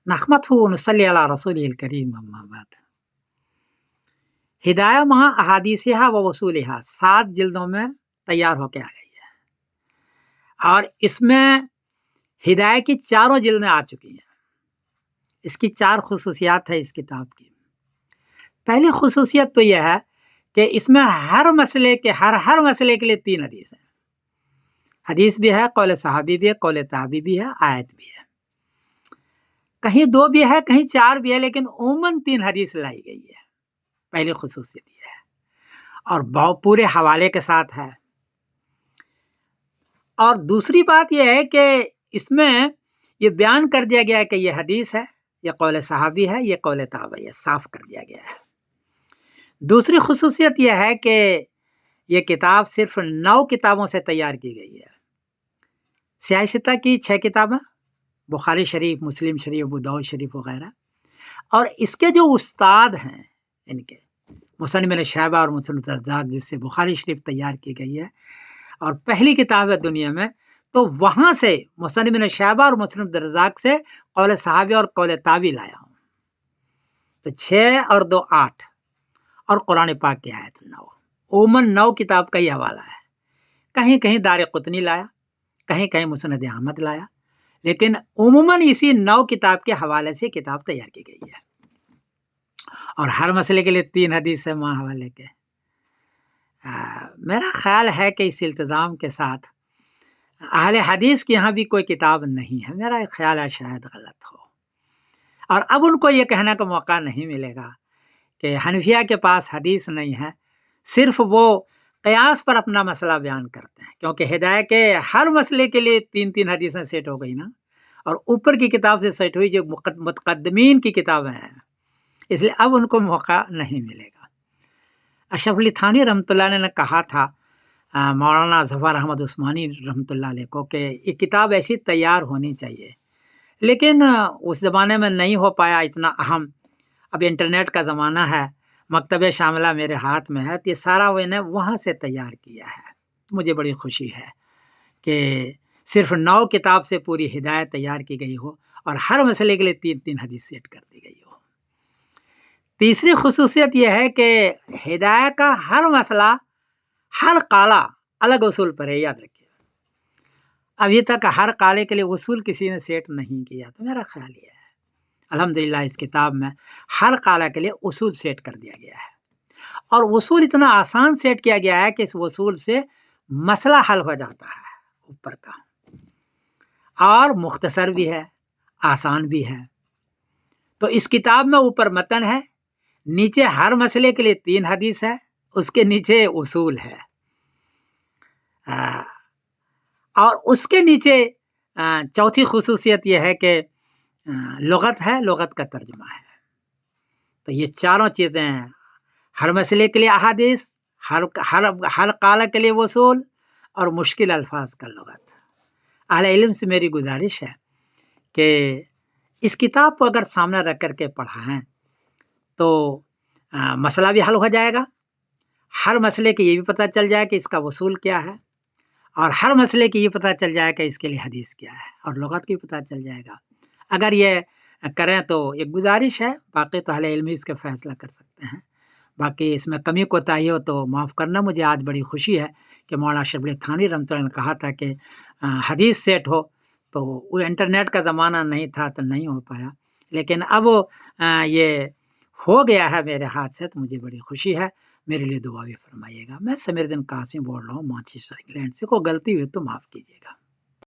نحمده ونصلي على رسوله الكريم اما بعد. ہدایہ ماں احادیثہ و وصولہ 7 جلدوں میں تیار ہو کے آ گئی ہے، اور اس میں ہدایہ کی 4 جلدیں آ چکی ہیں۔ اس کی 4 خصوصیات ہے اس کتاب کی۔ پہلی خصوصیت تو یہ ہے کہ اس میں ہر مسئلے کے ہر مسئلے کے لیے 3 حدیث ہیں۔ حدیث بھی ہے، قول صحابی بھی ہے، قول تابعی بھی ہے، آیت بھی ہے۔ کہیں 2 بھی ہے، کہیں 4 بھی ہے، لیکن عموماً 3 حدیث لائی گئی ہے۔ پہلی خصوصیت یہ ہے، اور پورے حوالے کے ساتھ ہے۔ اور دوسری بات یہ ہے کہ اس میں یہ بیان کر دیا گیا ہے کہ یہ حدیث ہے، یہ قول صحابی ہے، یہ قول تابعی ہے، صاف کر دیا گیا ہے۔ دوسری خصوصیت یہ ہے کہ یہ کتاب صرف 9 کتابوں سے تیار کی گئی ہے۔ سیاہ ستہ کی 6 کتابیں، بخاری شریف، مسلم شریف، ابو داؤد شریف وغیرہ، اور اس کے جو استاد ہیں ان کے مصنف بن شیبہ اور مصنف الرزاق، جس سے بخاری شریف تیار کی گئی ہے اور پہلی کتاب ہے دنیا میں، تو وہاں سے مصنف بن شیبہ اور مصنف الرزاق سے قول صحابی اور قول تابعی لایا ہوں۔ تو 6 اور 2 8، اور قرآن پاک کی آیت 9، عموماً 9 کتاب کا ہی حوالہ ہے۔ کہیں کہیں دار قطنی لایا، کہیں کہیں مسند احمد لایا، لیکن عموماً اسی 9 کتاب کے حوالے سے کتاب تیار کی گئی ہے، اور ہر مسئلے کے لیے 3 حدیث ہے ماں حوالے کے۔ میرا خیال ہے کہ اس التزام کے ساتھ اہل حدیث کے یہاں بھی کوئی کتاب نہیں ہے، میرا خیال ہے شاید غلط ہو، اور اب ان کو یہ کہنے کا موقع نہیں ملے گا کہ حنفیہ کے پاس حدیث نہیں ہے، صرف وہ قیاس پر اپنا مسئلہ بیان کرتے ہیں، کیونکہ ہدایہ کے ہر مسئلے کے لیے 3 حدیثیں سیٹ ہو گئی نا، اور اوپر کی کتاب سے سیٹ ہوئی جو متقدمین کی کتابیں ہیں، اس لیے اب ان کو موقع نہیں ملے گا۔ اشرف علی تھانوی رحمۃ اللہ علیہ نے کہا تھا مولانا ظفر احمد عثمانی رحمۃ اللہ علیہ کو کہ یہ کتاب ایسی تیار ہونی چاہیے، لیکن اس زمانے میں نہیں ہو پایا اتنا اہم۔ اب انٹرنیٹ کا زمانہ ہے، مکتبہ شاملہ میرے ہاتھ میں ہے، تو یہ سارا وہ نے وہاں سے تیار کیا ہے۔ مجھے بڑی خوشی ہے کہ صرف 9 کتاب سے پوری ہدایت تیار کی گئی ہو، اور ہر مسئلے کے لیے 3 حدیث سیٹ کر دی گئی ہو۔ تیسری خصوصیت یہ ہے کہ ہدایت کا ہر مسئلہ، ہر قالہ الگ اصول پر ہے، یاد رکھیے۔ ابھی تک ہر قالے کے لیے اصول کسی نے سیٹ نہیں کیا، تو میرا خیال یہ ہے الحمدللہ اس کتاب میں ہر قالہ کے لیے اصول سیٹ کر دیا گیا ہے، اور اصول اتنا آسان سیٹ کیا گیا ہے کہ اس اصول سے مسئلہ حل ہو جاتا ہے اوپر کا، اور مختصر بھی ہے، آسان بھی ہے۔ تو اس کتاب میں اوپر متن ہے، نیچے ہر مسئلے کے لیے 3 حدیث ہے، اس کے نیچے اصول ہے، اور اس کے نیچے چوتھی خصوصیت یہ ہے کہ لغت ہے، لغت کا ترجمہ ہے۔ تو یہ 4 چیزیں ہیں، ہر مسئلے کے لیے احادیث، ہر قالہ کے لیے اصول، اور مشکل الفاظ کا لغت۔ اہل علم سے میری گزارش ہے کہ اس کتاب کو اگر سامنے رکھ کر کے پڑھائیں تو مسئلہ بھی حل ہو جائے گا، ہر مسئلے کے یہ بھی پتہ چل جائے کہ اس کا اصول کیا ہے، اور ہر مسئلے کی یہ پتہ چل جائے کہ اس کے لیے حدیث کیا ہے، اور لغت کی پتہ چل جائے گا۔ اگر یہ کریں تو ایک گزارش ہے، باقی تو اہل علم اس کا فیصلہ کر سکتے ہیں۔ باقی اس میں کمی کوتاہی ہو تو معاف کرنا۔ مجھے آج بڑی خوشی ہے کہ مولانا اشرف علی تھانوی رحمۃ اللہ نے کہا تھا کہ حدیث سیٹ ہو، تو وہ انٹرنیٹ کا زمانہ نہیں تھا تو نہیں ہو پایا، لیکن اب یہ ہو گیا ہے میرے ہاتھ سے، تو مجھے بڑی خوشی ہے۔ میرے لیے دعا بھی فرمائیے گا۔ میں سمیر الدین قاسمی بول رہا ہوں مانچسٹر انگلینڈ سے، کوئی غلطی ہوئی تو معاف کیجیے گا۔